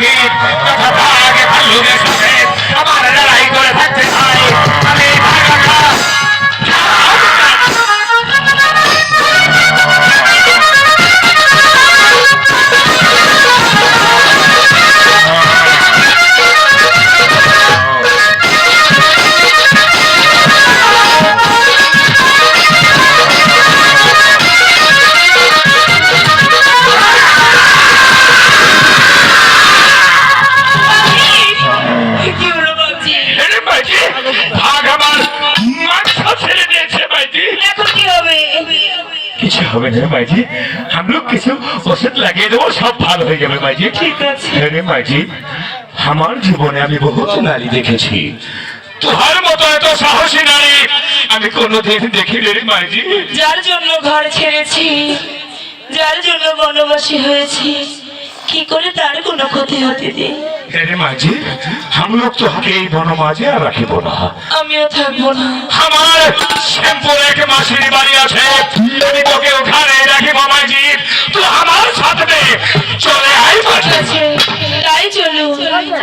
পাখি তথা বাঘ ভাল্লুকের সাথে আমার লড়াই করে থাকতে হয়। আমি কিছু হবে না মাইজি, हम लोग কিছু ওষুধ লাগিয়ে দেবো, সব ভালো হয়ে যাবে মাইজি। ঠিক আছে রে মাইজি, আমার জীবনে আমি বহুত নারী দেখেছি, তোমার মতো এত সাহসী নারী আমি কোনোদিন দেখিনি রে মাইজি। যার জন্য ঘর ছেড়েছি, যার জন্য বনবাসী হয়েছি, কি করে তার কোনো ক্ষতি হতে দে? রে মাইজি, हम लोग तो हके এই বনমাঝে আর রাখিব না, আমিও থাকবো না। আমার শ্যামপুর এক মাসির বাড়ি আছে, আমি তোকে ওখানে রাখিব মাইজি। তুই আমার সাথে চলে আয় মাঝে। তাই চলুন।